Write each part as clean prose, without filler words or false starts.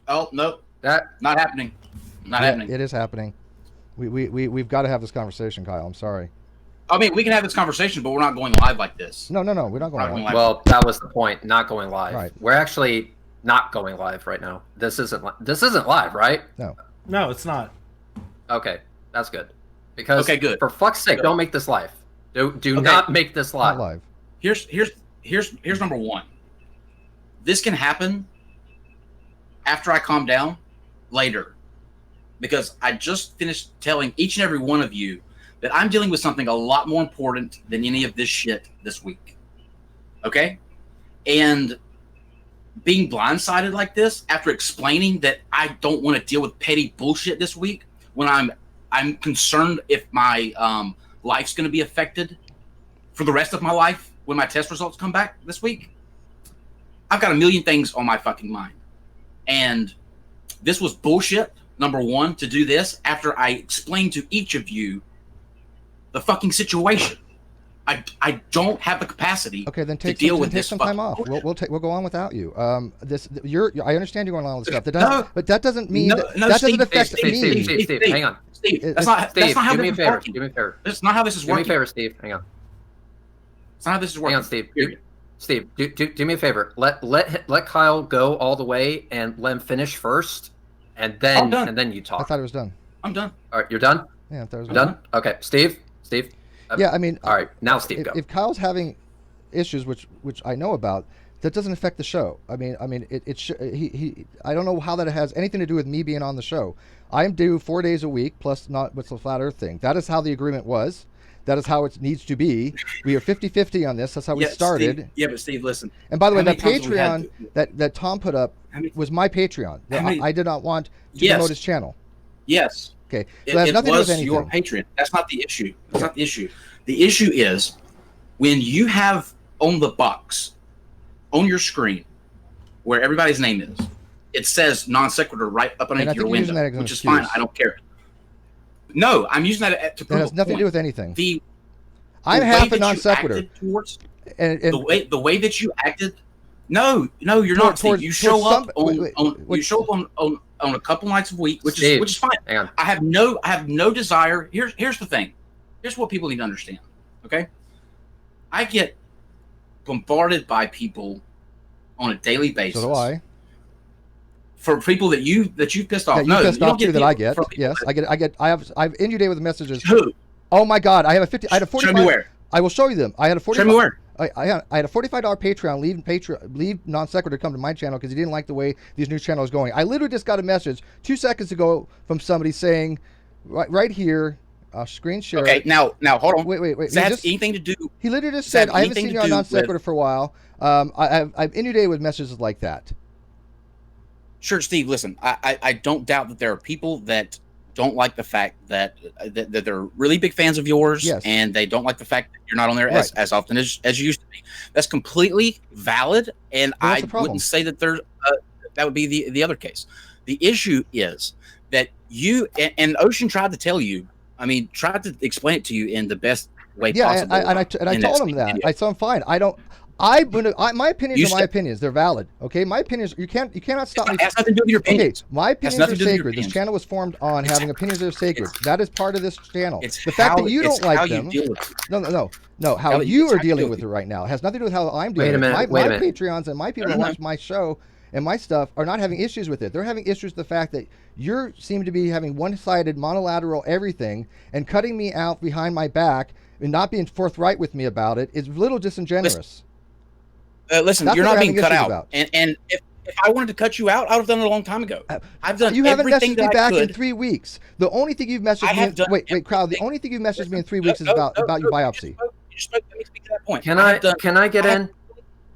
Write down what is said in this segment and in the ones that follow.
Oh no, That not happening. Not happening. It is happening. We've got to have this conversation, Kyle. I'm sorry. I mean, we can have this conversation, but we're not going live like this. No. We're not going We're not live. live. well, that was the point. Not going live. Right. We're actually not going live right now. This isn't live, right? No, it's not. Okay, that's good. Because Okay, good. for fuck's sake, Good. don't make this live. Do Okay. not make this Not live. live. Here's number one. This can happen after I calm down later, because I just finished telling each and every one of you that I'm dealing with something a lot more important than any of this shit this week. Okay? And being blindsided like this after explaining that I don't want to deal with petty bullshit this week when I'm concerned if my life's going to be affected for the rest of my life when my test results come back this week. I've got a million things on my fucking mind. And this was bullshit, number one, to do this after I explained to each of you the fucking situation. I don't have the capacity Okay, then to deal with take this some fucking time off. bullshit. We'll go on without you. I understand you're going on all this stuff. No. But that doesn't mean that doesn't Steve, affect me. Steve, hang on. Steve, It- that's not Steve, how do me a this is favor. working. Do me a favor. That's not how this is Do me a working. favor, Steve. Hang on. It's not how this is working. Hang on, Steve. Steve, do me a favor. Let Kyle go all the way and let him finish first, and I'm done. then you I talk. thought it was done. I'm done. All right, you're done. Yeah, I thought it was You're done. Okay, Steve. Yeah, I mean, All right, now Steve, go. if Kyle's having issues, which I know about, that doesn't affect the show. I mean, I don't know how that has anything to do with me being on the show. I'm due 4 days a week plus not with the flat Earth thing. That is how the agreement was. That is how it needs to be. We are 50-50 on this. That's how we started. Steve, but Steve, listen. And by the way, How that many times have we Patreon that Tom put up was my Patreon. I did not want to promote his channel. Yes. Okay, It, so it has it nothing to do was with anything. your Patreon. That's not the issue. That's not the issue. The issue is when you have on the box on your screen where everybody's name is, it says non sequitur right up And I underneath think your you're using window, that as an which is fine. excuse. I don't care. No, I'm using that to That prove has a nothing to do point. with anything. The I'm way half a that non you sequitur. acted towards- And the way that you acted. No, you're not. Steve. You show up you show up on a couple nights a week, which Steve, is fine. Hang on. I have no desire. Here's the thing. Here's what people need to understand. Okay, I get bombarded by people on a daily basis. so do I. For people that you pissed off. That you no, pissed you don't off too. That I get. from people Yes, that- I've inundated with messages. Who? Oh my God! I had a 45. Show me where. I will show you them. I had a 45. Show me where. I had a $45 Patreon. Leave non sequitur to come to my channel because he didn't like the way these new channels going. I literally just got a message 2 seconds ago from somebody saying, right here, screen share. Okay, now hold on. Wait. Does that have anything to do? He literally just Does that said, have I haven't anything seen to you on do non sequitur with- for a while. I've inundated with messages like that. Sure, Steve. Listen, I don't doubt that there are people that don't like the fact that they're really big fans of yours, Yes. and they don't like the fact that you're not on there Right. as often as you used to be. That's completely valid, and Well, that's I the problem. wouldn't say that there's that would be the other case. The issue is that you and Ocean tried to tell you. I mean, tried to explain it to you in the best way Yeah, possible. and I in told him that. video. I told him fine. My opinions You are my said- opinions. They're valid. Okay, my opinions. You cannot stop me. It has nothing to do with your Okay, opinions. my opinions nothing are to do with your sacred. This opinions. channel was formed on having opinions that are sacred. it's- That is part of this channel. It's The fact how- that you it's don't like how them. You deal with it. No. How How you it's are how you dealing deal with with it right now. It has nothing to do with how I'm dealing Wait a with it. minute, My wait a minute. Patreons and my people I that don't watch my show and my stuff are not having issues with it. They're having issues with the fact that you seem to be having one-sided, monolateral everything and cutting me out behind my back and not being forthright with me about it is a little disingenuous. Listen, That's you're what not we're being having cut issues out. about. And if I wanted to cut you out, I would have done it a long time ago. I've done You haven't everything messaged me that I back in could. 3 weeks. The only thing you've messaged I me. have done Wait, crowd. The everything. only thing you've messaged me in 3 weeks is No, about no, your no, biopsy. Let me speak to that point. Can have done- I get in?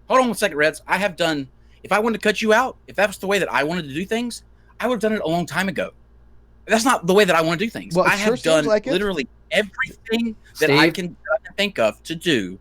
Hold on 1 second, Reds. I have done. If I wanted to cut you out, if that was the way that I wanted to do things, I would have done it a long time ago. That's not the way that I want to do things. Well, it I sure have seems done like it. literally everything that I Steve? can think of to do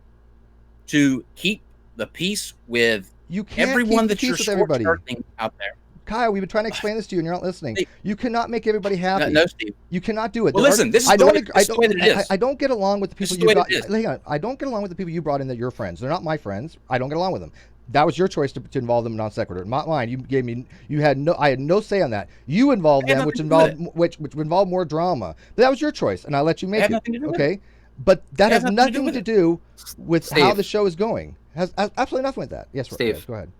to keep the peace with You can't everyone keep the that you're peace with everybody. short-skirting out there. Kyle, we've been trying to explain this to you, and you're not listening. Steve. You cannot make everybody happy. No, Steve. You cannot do it. Well, There listen, this is I the don't. way- ag- this is the way that it is. I don't get along with the This people is you the way brought. that it is. Hang on. I don't get along with the people you brought in that you're friends. They're not my friends. I don't get along with them. That was your choice to involve them in non sequitur, not mine. You gave me, I had no say on that. You involved them, which involved more drama. But that was your choice, and I let you make it. Okay, but that has nothing to do with how the show is going. Has absolutely nothing with that. Yes, Steve. Yes, go ahead.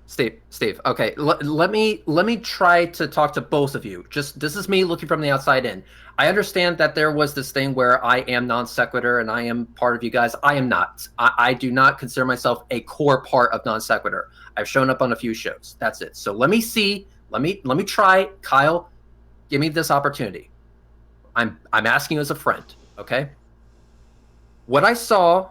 Steve. Okay, let me try to talk to both of you. This is me looking from the outside in. I understand that there was this thing where I am non sequitur and I am part of you guys. I am not. I do not consider myself a core part of non sequitur. I've shown up on a few shows. That's it. So let me try. Kyle, give me this opportunity. I'm asking you as a friend. Okay. What I saw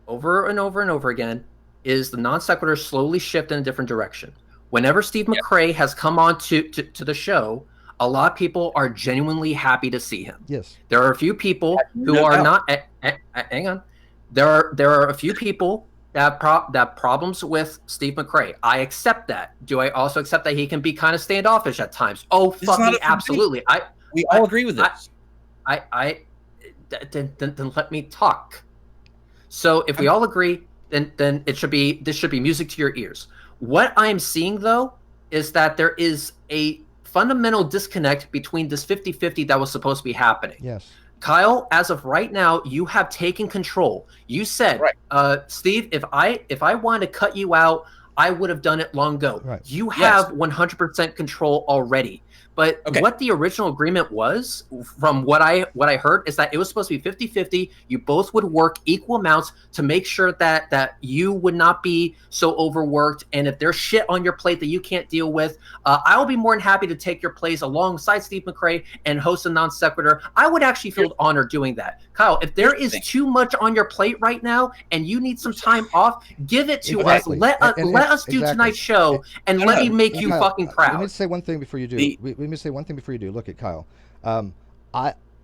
over and over and over again is the non sequitur slowly shift in a different direction. Whenever Steve McRae has come on to the show, a lot of people are genuinely happy to see him. Yes. There are a few people who are not. Hang on. There are a few people that have problems with Steve McRae. I accept that. Do I also accept that he can be kind of standoffish at times? Oh, fucking absolutely. We all agree with this. Then let me talk. So if we all agree, then this should be music to your ears. What I'm seeing though is that there is a fundamental disconnect between this 50-50 that was supposed to be happening. Yes. Kyle, as of right now, you have taken control. You said, Steve, if I wanted to cut you out, I would have done it long ago. Right. You have 100% control already. But what the original agreement was, from what I heard, is that it was supposed to be 50-50. You both would work equal amounts to make sure that you would not be so overworked. And if there's shit on your plate that you can't deal with, I will be more than happy to take your place alongside Steve McRae and host a non sequitur. I would actually feel honored doing that. Kyle, if there is too much on your plate right now and you need some time off, give it to us. Let us do tonight's show and let me make you Kyle, fucking proud. Let me say one thing before you do. Let me say one thing before you do. Look at Kyle.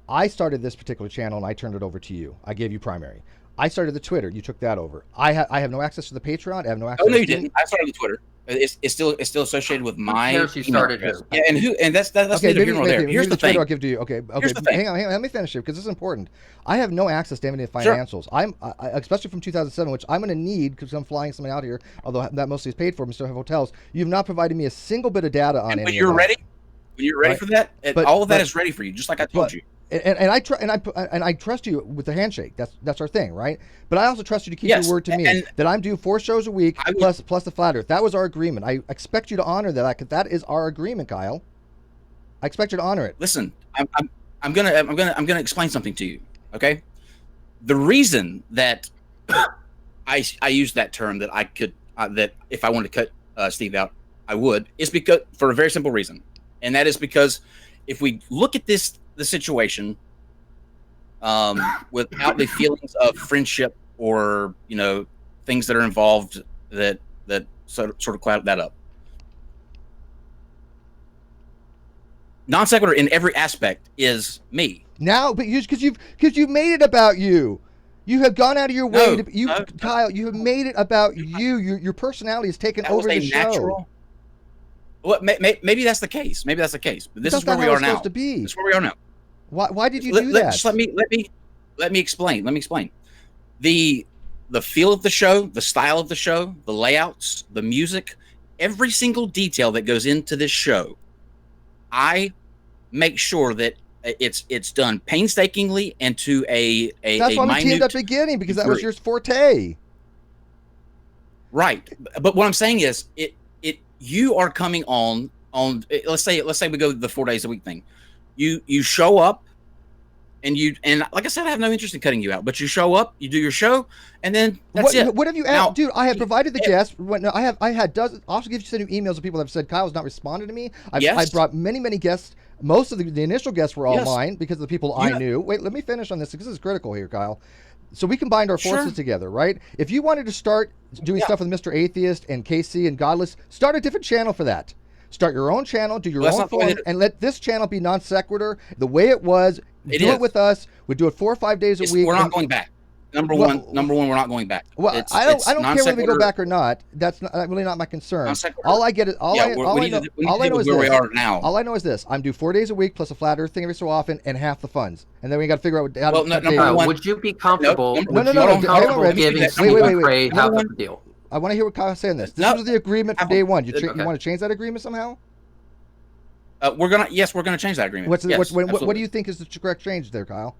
I started this particular channel and I turned it over to you. I gave you primary. I started the Twitter. You took that over. I have no access to the Patreon. I have no access. Oh no, you didn't. I started the Twitter. It's still associated with my. Who started here? Yeah, and that's okay, neither here nor there. Here's the thing. I'll give to you. Okay. Here's the thing. Hang on. Let me finish it because this is important. I have no access to any of the financials. Sure. Especially from 2007, which I'm going to need because I'm flying somebody out here. Although that mostly is paid for, we still have hotels. You've not provided me a single bit of data on any. When you're ready for that, all of that is ready for you, just like I told you. And I trust you with the handshake. That's our thing, right? But I also trust you to keep your word to me that I'm doing 4 shows a week plus the flat earth. That was our agreement. I expect you to honor that. Because that is our agreement, Kyle. I expect you to honor it. Listen, I'm gonna explain something to you. Okay, the reason that I used that term that I could that if I wanted to cut Steve out, I would, is because for a very simple reason, and that is because if we look at the situation without the feelings of friendship or things that are involved that sort of cloud that up. Non sequitur in every aspect is me. Now, but because you've made it about you. You have gone out of your way Kyle. You have made it about you. Your personality has taken over the show. Well, maybe that's the case. Maybe that's the case. But this is where we are now. This is where we are now. Why did you do that? Just let me explain. Let me explain. The feel of the show, the style of the show, the layouts, the music, every single detail that goes into this show, I make sure that it's done painstakingly and to a That's why we teamed at the beginning, because that was your forte. Right. But what I'm saying is you are coming on let's say we go the 4 days a week thing. You show up and like I said, I have no interest in cutting you out, but you show up, you do your show, and then that's it. What have you asked? Dude, I have provided the guests. I had dozens. Also, give you sent you emails of people that have said Kyle's not responded to me. I brought many guests. Most of the initial guests were all mine because of the people I knew. Wait, let me finish on this because this is critical here, Kyle. So we combined our forces together, right? If you wanted to start doing stuff with Mr. Atheist and KC and Godless, start a different channel for that. Start your own channel, do your own form, and let this channel be non sequitur the way it was. Do it with us. We do it 4 or 5 days a week. We're not going back. Number one, we're not going back. Well, I don't care whether we go back or not. That's really not my concern. All I get is all I know is this. All I know is this. I'm due 4 days a week plus a flat earth thing every so often and half the funds, and then we got to figure out how to. Would you be comfortable? No. Giving Steve McRae half the deal? I want to hear what Kyle's saying. This was the agreement from day one. You want to change that agreement somehow? We're gonna change that agreement. What do you think is the correct change there, Kyle?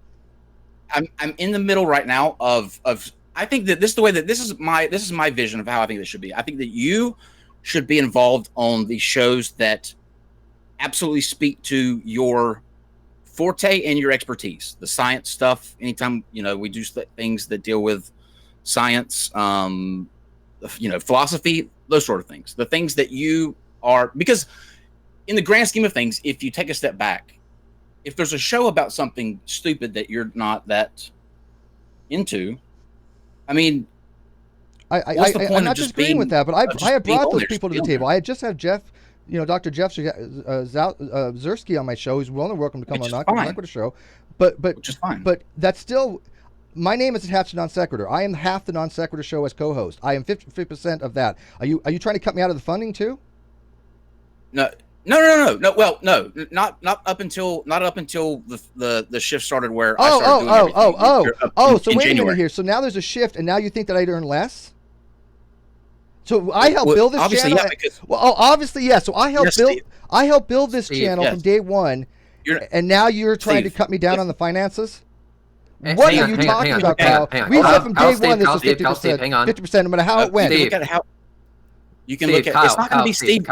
I'm in the middle right now of I think that this is my vision of how I think this should be. I think that you should be involved on the shows that absolutely speak to your forte and your expertise, the science stuff. Anytime we do things that deal with science, philosophy, those sort of things. The things that you are, because in the grand scheme of things, if you take a step back, if there's a show about something stupid that you're not that into, I mean, I'm not disagreeing with that, but I have brought those people to the table. I had just had Jeff, Dr. Jeff Zersky on my show. He's welcome to come on the Non Show, but which is fine. But that's still, my name is attached to Non Sequitur. I am half the Non Sequitur show as co-host. I am 50% of that. Are you trying to cut me out of the funding too? No. Well, no, not up until the shift started where I started doing everything. So wait a minute here. So now there's a shift, and now you think that I'd earn less? So I helped build this channel. Obviously, yeah. So I helped build this channel from day one, and now you're trying to cut me down on the finances. What are you talking about, Kyle? We said from day one this was 50%. 50%, no matter how it went. Look at how. You can look at Kyle, it's not going to be Steve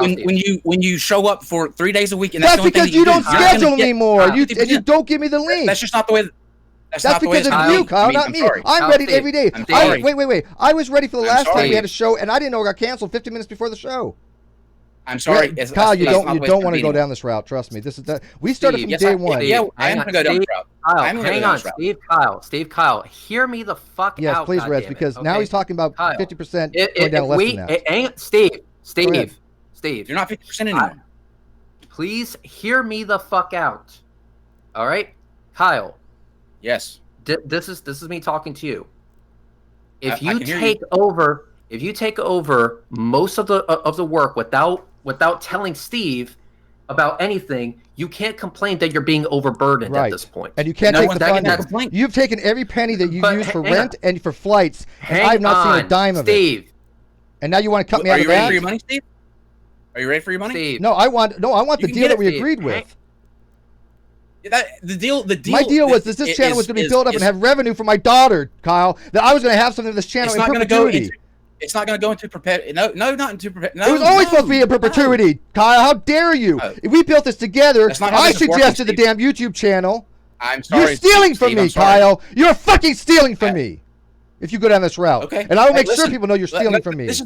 when you show up for 3 days a week, and that's because you don't schedule anymore. And you don't give me the link. That's just not the way. That's because of you, Kyle, not me. I'm ready every day. Wait. I was ready for the last time we had a show, and I didn't know it got canceled 50 minutes before the show. I'm sorry, Kyle. You don't want to go down this route. Trust me. We started from day one. Yeah, I'm going to go down this route. Hang on, Steve. Kyle, hear me the fuck out. Yes, please, Reg, because now he's talking about 50% going down less than that. Steve. You're not 50% anymore. Please hear me the fuck out. All right, Kyle. Yes. This is me talking to you. If you take over most of the work without telling Steve about anything, you can't complain that you're being overburdened at this point. And you can't take the funding. You've taken every penny that you use for rent and for flights, and I've not seen a dime of it. Steve. And now you want to cut me out of that? Are you ready for your money, Steve? Are you ready for your money? Steve. No, I want the deal that we agreed with. The deal. My deal was that this channel was going to be built up and have revenue for my daughter, Kyle. That I was going to have something in this channel in perpetuity. It's not going to go into perpetuity. No, not into perpetuity. It was always supposed to be in perpetuity, Kyle. How dare you? If we built this together, I suggested the damn YouTube channel. I'm sorry. You're stealing from me, Kyle. You're fucking stealing from me. If you go down this route. Okay. And I will make sure people know you're stealing from me. This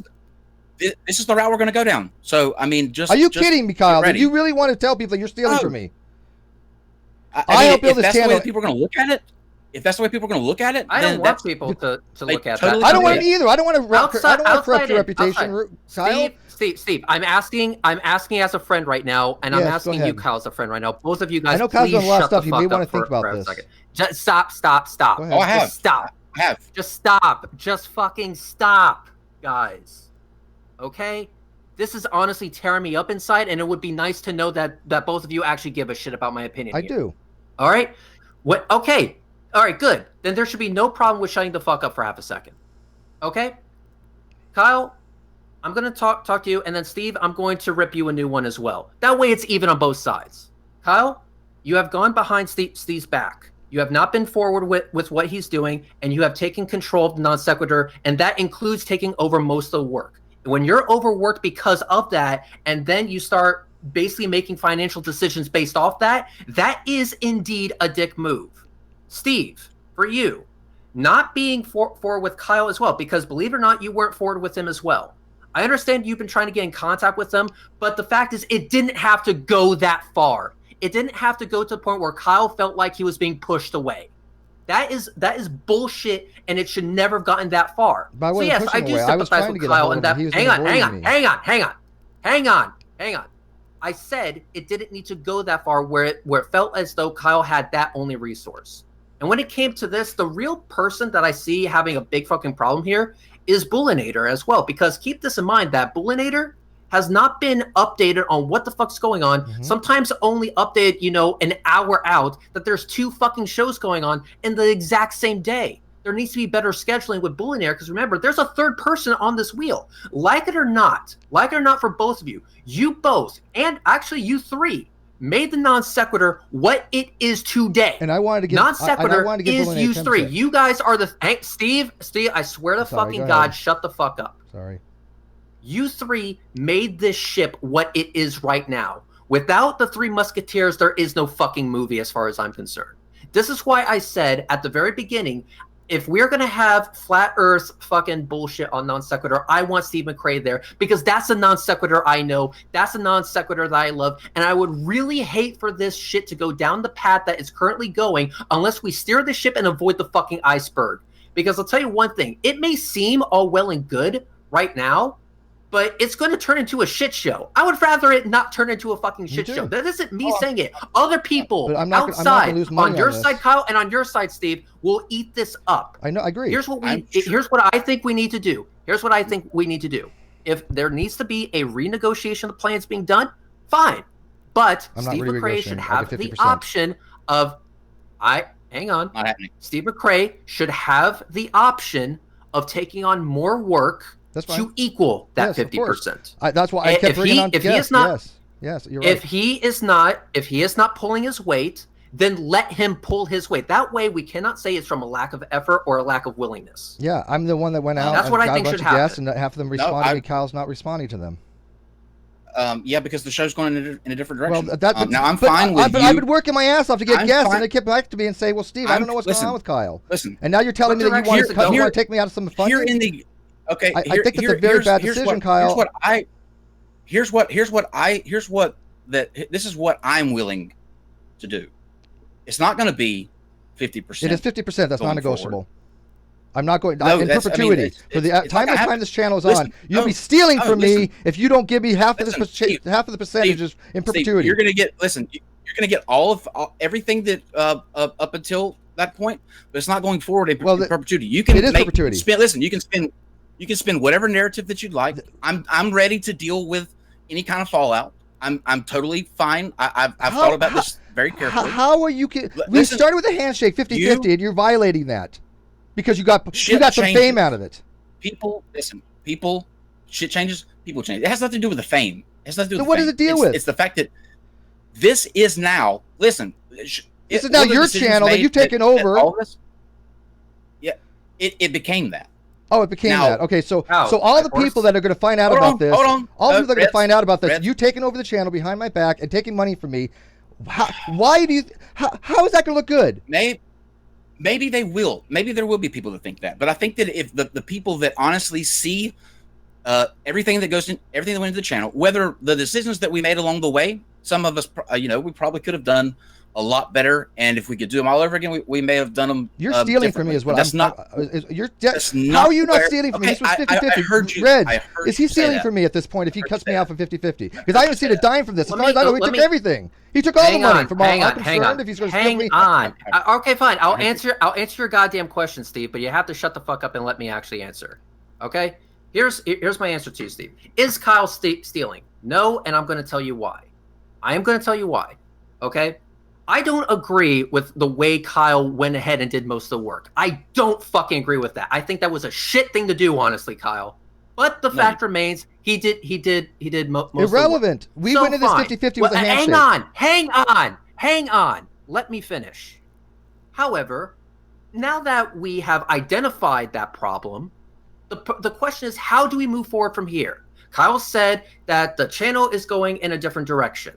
is the route we're going to go down. So, I mean, Are you kidding me, Kyle? Do you really want to tell people that you're stealing from me? I helped build this channel. If that's the way people are going to look at it, I don't want people to look at that. I don't want it either. I don't want to corrupt your reputation, Kyle. Steve, I'm asking as a friend right now, and I'm asking you, Kyle, as a friend right now. Both of you guys, I know Kyle's done a lot of stuff. You may want to think about for this. A second. Just stop. Oh, I have. Just stop. I have. Just stop. Just fucking stop, guys. Okay? This is honestly tearing me up inside, and it would be nice to know that both of you actually give a shit about my opinion. I do. All right? What? Okay. All right, good. Then there should be no problem with shutting the fuck up for half a second. Okay? Kyle, I'm going to talk to you, and then Steve, I'm going to rip you a new one as well. That way it's even on both sides. Kyle, you have gone behind Steve's back. You have not been forward with what he's doing, and you have taken control of the Non Sequitur, and that includes taking over most of the work. When you're overworked because of that, and then you start basically making financial decisions based off that, that is indeed a dick move. Steve, for you, not being forward with Kyle as well, because believe it or not, you weren't forward with him as well. I understand you've been trying to get in contact with them, but the fact is it didn't have to go that far. It didn't have to go to the point where Kyle felt like he was being pushed away. That is bullshit, and it should never have gotten that far. So yes, I do sympathize with Kyle and that. Hang on. I said it didn't need to go that far where it felt as though Kyle had that only resource. And when it came to this, the real person that I see having a big fucking problem here is Bullinator as well. Because keep this in mind that Bullinator has not been updated on what the fuck's going on. Mm-hmm. Sometimes only updated, an hour out that there's 2 fucking shows going on in the exact same day. there needs to be better scheduling with bullying there, because remember, there's a third person on this wheel. Like it or not for both of you, you both, and actually you three, made the non sequitur what it is today. And I wanted to give non sequitur is bullying you a chance three. to- You guys are the Steve. I swear to Sorry, fucking go God, ahead. shut the fuck up. Sorry. You three made this ship what it is right now. Without the Three Musketeers, there is no fucking movie as far as I'm concerned. This is why I said at the very beginning, if we're going to have flat earth fucking bullshit on non sequitur, I want Steve McRae there, because that's a non sequitur I know. That's a non sequitur that I love. And I would really hate for this shit to go down the path that it's currently going unless we steer the ship and avoid the fucking iceberg. Because I'll tell you one thing, it may seem all well and good right now, but it's going to turn into a shit show. I would rather it not turn into a fucking shit show. That isn't me saying it. Other people outside, on your side, Kyle, and on your side, Steve, will eat this up. I know. I agree. Here's what I think we need to do. If there needs to be a renegotiation of the plans being done, fine. But Steve McRae should have the option of hang on. Not happening. Steve McRae should have the option of taking on more work to equal that 50%. That's why I kept bringing on. Yes, you're right. If he is not pulling his weight, then let him pull his weight. That way, we cannot say it's from a lack of effort or a lack of willingness. Yeah, I'm the one that went out. That's what I think should happen. Yes, and half of them responded to me. Kyle's not responding to them. Yeah, because the show's going in a different direction. Well, now I'm fine with you. I've been working my ass off to get guests, and they kept back to me and say, "Well, Steve, I don't know what's going on with Kyle." Listen, and now you're telling me that you want to take me out of some fun. Okay, I think it's a very bad decision, Kyle. This is what I'm willing to do. It's not going to be 50%. It is 50%. That's non-negotiable. I'm not going in perpetuity. For the time this channel is on, you'll be stealing from me if you don't give me half of the percentages in perpetuity. Steve, you're going to get. Listen, you're going to get everything that up until that point, but it's not going forward in perpetuity. You can perpetuity. You can spin whatever narrative that you'd like. I'm ready to deal with any kind of fallout. I'm totally fine. I've thought about this very carefully. How are you? We started with a handshake 50-50, and you're violating that because you got some fame out of it. People shit changes. People change. It has nothing to do with the fame. It has nothing to do with what does it deal with? It's the fact that this is now. Listen, this is now your channel that you've taken over. All this, yeah, it became that. Oh, it became that. Okay, so all the people that are going to find out about this, all the people that are going to find out about this, you taking over the channel behind my back and taking money from me. How is that going to lock good? Maybe they will. Maybe there will be people that think that. But I think that if the people that honestly see everything that went into the channel, whether the decisions that we made along the way, some of us, we probably could have done a lot better, and if we could do them all over again, we may have done them. You're stealing from me, is what that's I'm. Not. How are you not stealing from me? This was 50-50. I heard you. Red, is he stealing from me at this point? If he cuts me out for 50-50, because I haven't seen a dime from this. As far as I know, he took everything. He took all the money from all. I'm concerned if he's going to steal me. Hang on. Okay, fine. I'll answer your goddamn question, Steve. But you have to shut the fuck up and let me actually answer. Okay. Here's my answer to you, Steve. Is Kyle stealing? No, and I'm going to tell you why. I am going to tell you why. Okay. I don't agree with the way Kyle went ahead and did most of the work. I don't fucking agree with that. I think that was a shit thing to do, honestly, Kyle. But the fact remains, he did most irrelevant. Of the work. We went into this 50-50 with a handshake. Hang on. Let me finish. However, now that we have identified that problem, the question is, how do we move forward from here? Kyle said that the channel is going in a different direction.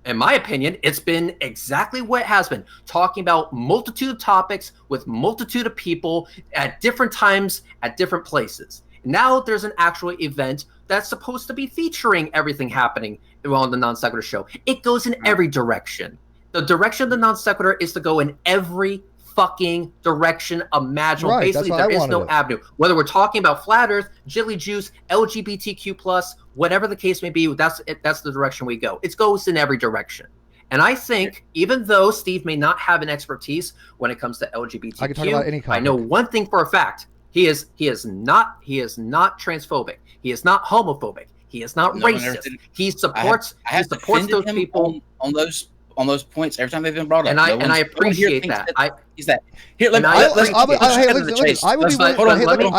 In my opinion, it's been exactly what it has been, talking about multitude of topics with multitude of people at different times, at different places. Now there's an actual event that's supposed to be featuring everything happening on the Non Sequitur Show. It goes in every direction. The direction of the Non Sequitur is to go in every fucking direction imaginable. Right, basically, there is no avenue. Whether we're talking about flat Earth, Jiggly Juice, LGBTQ+, whatever the case may be, that's the direction we go. It goes in every direction. And I think, even though Steve may not have an expertise when it comes to LGBTQ, I can talk about any topic. I know one thing for a fact: he is not transphobic. He is not homophobic. He is not racist. He supports those people on those on those points every time they've been brought up. And I appreciate that. He's that. Here, let me. I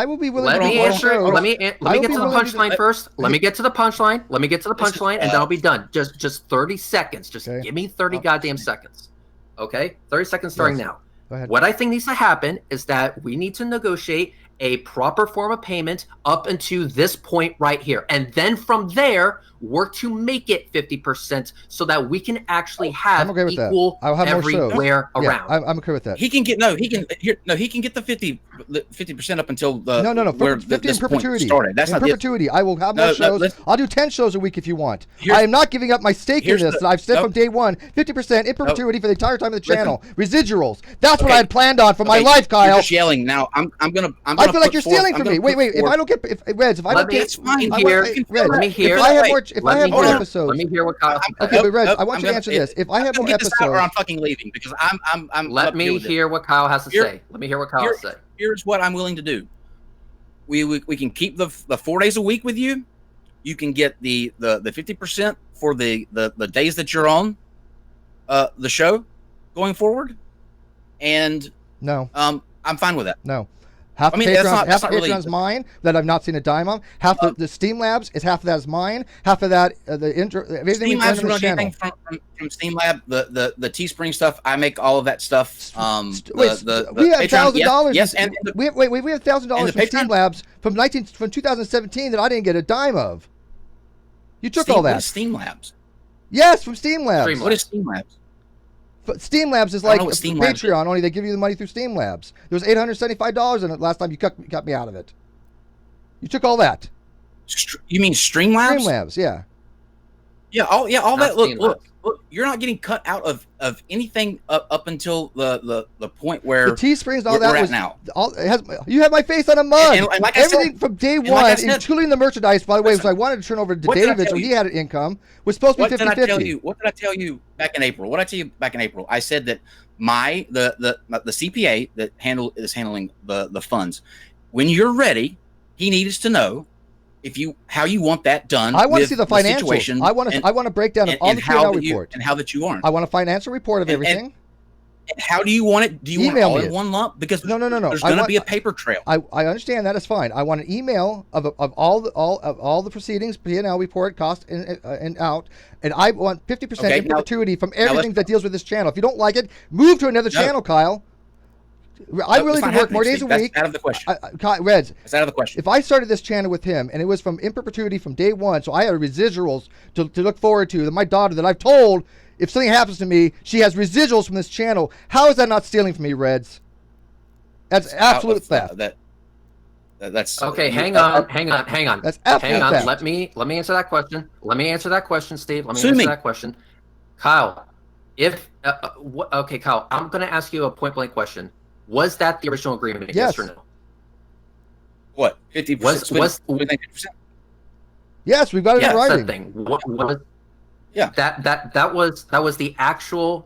will be willing. Let me answer. Let me get to the punchline first. Let me get to the punchline. Let me get to the punchline, and then I'll be done. Just 30 seconds. Just give me 30 goddamn seconds. Okay, 30 seconds starting now. Go ahead. What I think needs to happen is that we need to negotiate a proper form of payment up until this point right here. And then from there, work to make it 50% so that we can actually have equal everywhere around. I'm okay with that. He can get he can get the 50% up until the where 50 in perpetuity. Started. That's in perpetuity. I will have more shows. I'll do 10 shows a week if you want. I am not giving up my stake in this. I've said from day one, 50% in perpetuity for the entire time of the channel. Residuals. That's what I had planned on for my life, Kyle. You're just yelling now. I feel like you're stealing from me. Wait. If I don't get Reds, if I don't get, it's fine. Let me hear. If I have more episodes. Let me hear what Kyle. Okay, but Reds, I want you to answer this. If I have more episodes, or I'm fucking leaving because I'm. Let me hear what Kyle has to say. Let me hear what Kyle has to say. Here's what I'm willing to do. We can keep the 4 days a week with you. You can get the 50% for the days that you're on the show going forward, and no, I'm fine with that. No. Half the Patreon's mine that I've not seen a dime on. Half the Steam Labs is half of that is mine. Half of that the intro. Steam Labs from Steam Lab. The Teespring stuff. I make all of that stuff. We have $1,000. Yes, and we have $1,000 from Steam Labs from 2017 that I didn't get a dime of. You took all that. What is Steam Labs? Yes, from Steam Labs. What is Steam Labs? But Steam Labs is like Patreon, only they give you the money through Steam Labs. There was $875 in it last time you cut me out of it. You took all that. You mean Streamlabs? Streamlabs, yeah. Yeah, all that. Look, you're not getting cut out of anything up until the point where the Teesprings, all that was now. You have my face on a mug. And like everything from day one, including the merchandise. By the way, which I wanted to turn over to David, so he had an income. Was supposed to be 50-50. What did I tell you back in April? What did I tell you back in April? I said that the CPA that is handling the funds, when you're ready, he needs to know how you want that done. I want to see the financials. I want a breakdown of all the P&L report and how that you aren't. I want a financial report of everything. And how do you want it? Do you want it all in one lump? Because no. There's going to be a paper trail. I understand that is fine. I want an email of all the proceedings, P&L report, cost and out, and I want 50% in perpetuity from everything that deals with this channel. If you don't like it, move to another channel, Kyle. I'm willing to work more days a week. That's out of the question. Reds. It's out of the question. If I started this channel with him and it was from in perpetuity from day one, so I had residuals to look forward to, that my daughter that I've told, if something happens to me, she has residuals from this channel. How is that not stealing from me, Reds? That's absolute theft. That's okay. Hang on. That's absolute theft. Let me answer that question. Let me answer that question, Steve. Let me answer that question. Kyle, okay, Kyle, I'm going to ask you a point blank question. Was that the original agreement? Yes or no? What? 50%? Was 50%? Yes, we've got it in writing. That thing. That was the actual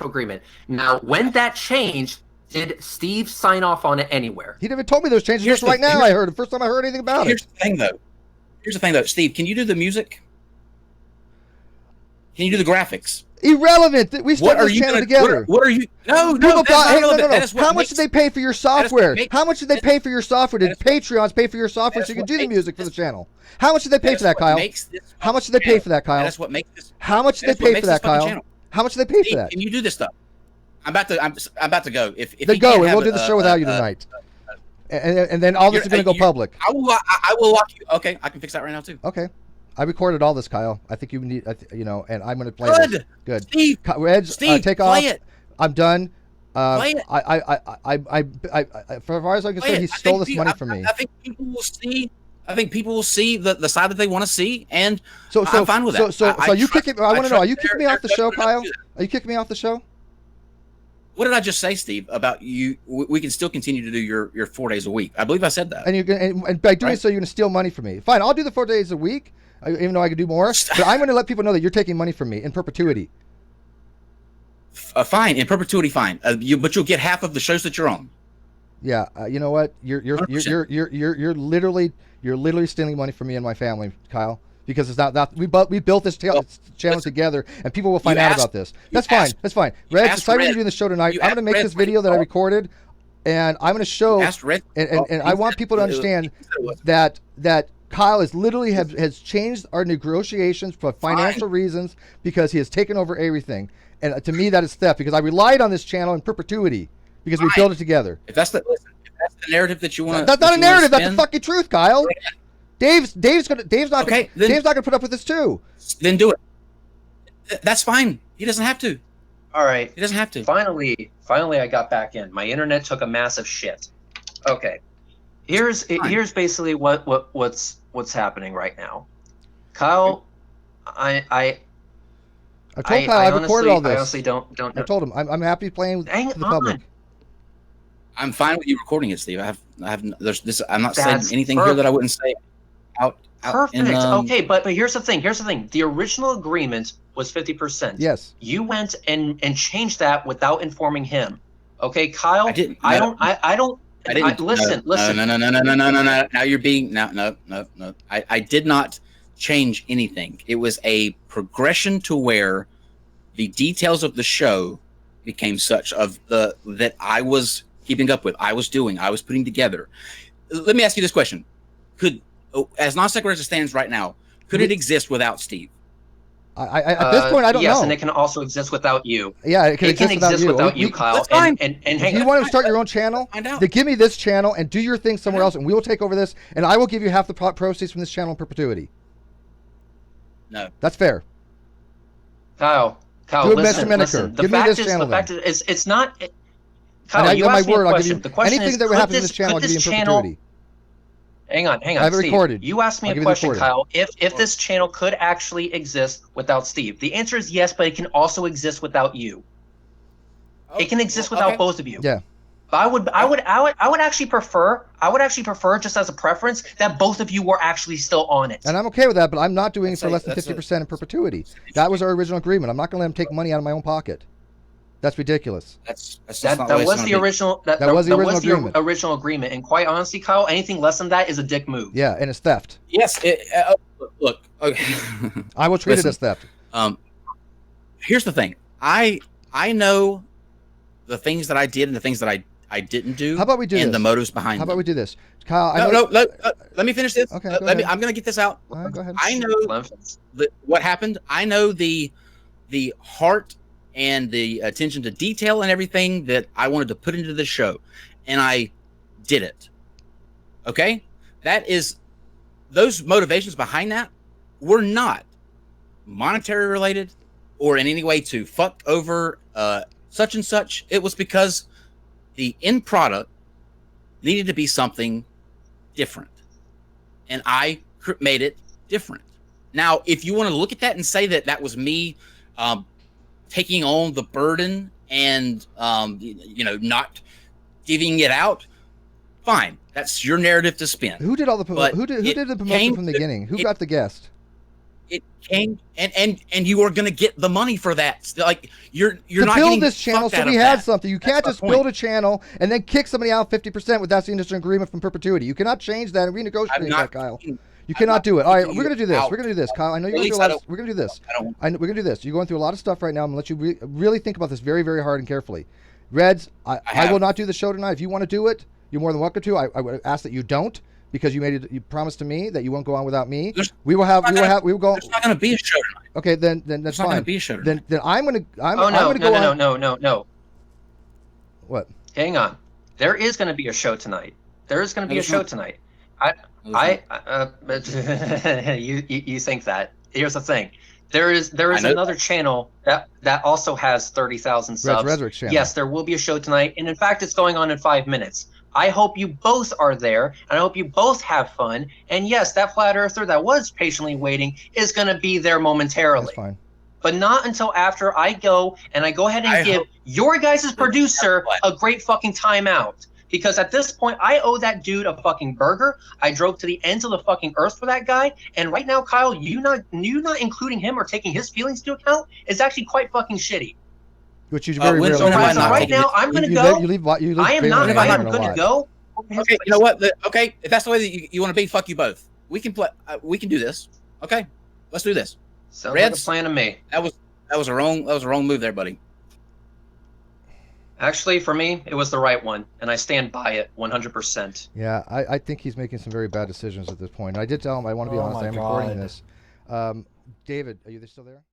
agreement. Now, when that changed, did Steve sign off on it anywhere? He never told me those changes. Just right now, I heard the first time I heard anything about it. Here's the thing, though. Steve, can you do the music? Can you do the graphics? Irrelevant. We started this channel together. What are you? No. How much did they pay for your software? How much did they pay for your software? Did Patreons pay for your software so you can do the music for the channel? How much did they pay for that, Kyle? How much did they pay for that, Kyle? That's what makes this. How much did they pay for that, Kyle? How much did they pay for that? Can you do this stuff? I'm about to go. If then go, and we'll do the show without you tonight. And then all this is going to go public. I will lock you. Okay, I can fix that right now too. Okay. I recorded all this, Kyle. I think you need, and I'm going to play Good. this. Good. Steve, Reds, take off. Play it. I'm done. Play it. For as far as I'm concerned, he stole this money from me. I think people will see. The side that they want to see, and I'm fine with that. So you kicking? I want to know. Are you kicking me off the show, Kyle? Are you kicking me off the show? What did I just say, Steve? About you? We can still continue to do your 4 days a week. I believe I said that. And by doing so, you're going to steal money from me. Fine, I'll do the 4 days a week. Even though I could do more, but I'm going to let people know that you're taking money from me in perpetuity. Fine, in perpetuity, fine. But you'll get half of the shows that you're on. Yeah, you know what? You're literally stealing money from me and my family, Kyle. because it's not that we built this channel together, and people will find out about this. That's fine. That's fine. Red, decided to do the show tonight. I'm going to make this video that I recorded, and I'm going to show. And I want people to understand that Kyle is literally has changed our negotiations for financial reasons because he has taken over everything. And to me, that is theft because I relied on this channel in perpetuity because we built it together. If that's the narrative that you want, that's not a narrative. That's the fucking truth, Kyle. Dave's not gonna put up with this too. Then do it. That's fine. He doesn't have to. All right. He doesn't have to. Finally, I got back in. My internet took a massive shit. Okay. Here's basically what's happening right now. Kyle, I told Kyle I recorded all this. I honestly don't know. I told him I'm happy playing with the public. I'm fine with you recording it, Steve. I'm not saying anything here that I wouldn't say out Perfect. Okay, but here's the thing. The original agreement was 50%. Yes. You went and changed that without informing him. Okay, Kyle. I didn't. I don't. Listen. No. Now you're being no. I did not change anything. It was a progression to where the details of the show became such that I was keeping up with. I was putting together. Let me ask you this question: as non-sequitur as it stands right now, could it exist without Steve? At this point, I don't know. Yes, and it can also exist without you. Yeah, it can exist without you, Kyle. That's fine. And if you want to start your own channel, then give me this channel and do your thing somewhere else, and we will take over this, and I will give you half the proceeds from this channel in perpetuity. No, that's fair. Kyle, listen. Give me this channel. The fact is, it's not. Kyle, you asked me a question. The question anything that would happen to this channel, I'll give you in perpetuity. Hang on. I have Steve, recorded. You asked me a question, Kyle. If this channel could actually exist without Steve, the answer is yes, but it can also exist without you. It can exist without both of you. Yeah. But I would actually prefer just as a preference that both of you were actually still on it. And I'm okay with that, but I'm not doing it for less than 50% in perpetuity. That was our original agreement. I'm not going to let him take money out of my own pocket. That's ridiculous. That was the original original agreement. And quite honestly, Kyle, anything less than that is a dick move. Yeah, and it's theft. Yes. Look. Okay. I will treat it as theft. Here's the thing. I know the things that I did and the things that I didn't do. How about we do this? And the motives behind. How about we do this, Kyle? Let me finish this. Okay. I'm going to get this out. All right, go ahead. I know what happened. I know the heart and the attention to detail and everything that I wanted to put into the show, and I did it. Okay? Those motivations behind that were not monetary related or in any way to fuck over such and such. It was because the end product needed to be something different, and I made it different. Now, if you want to look at that and say that was me taking on the burden and not giving it out, fine. That's your narrative to spin. Who did all the who did the promotion from the beginning? Who got the guest? It came and you are going to get the money for that. Like you're not build getting this channel, so we had something. You can't just build a channel and then kick somebody out 50% without the industry agreement from perpetuity. You cannot change that and renegotiate that, Kyle. You cannot do it. All right, we're going to do this. We're going to do this, Kyle. I know you're going to do a lot. We're going to do this. We're going to do this. You're going through a lot of stuff right now. I'm going to let you really think about this very, very hard and carefully. Reds, I will not do the show tonight. If you want to do it, you're more than welcome to. I would ask that you don't, because you promised to me that you won't go on without me. We will go. There's not going to be a show tonight. Okay, then that's fine. Not going to be a show tonight. Then I'm going to. No. What? Hang on. There is going to be a show tonight. You think that? Here's the thing. There is another channel that also has 30,000 subs. Redrick's channel. Yes, there will be a show tonight, and in fact, it's going on in 5 minutes. I hope you both are there, and I hope you both have fun. And yes, that flat earther that was patiently waiting is going to be there momentarily. That's fine. But not until after I go ahead and give your guys' producer a great fucking timeout. Because at this point, I owe that dude a fucking burger. I drove to the ends of the fucking earth for that guy. And right now, Kyle, you not including him or taking his feelings into account is actually quite fucking shitty. Which is very rarely. Right now, I'm going to go. I am going to go. Okay, you know what? Okay, if that's the way that you want to be, fuck you both. We can play. We can do this. Okay, let's do this. Sounds like a Reds? plan to me. That was a wrong move there, buddy. Actually, for me, it was the right one, and I stand by it 100%. Yeah, I think he's making some very bad decisions at this point. I did tell him I want to be Oh honest. my I am recording God. this. David, are you still there?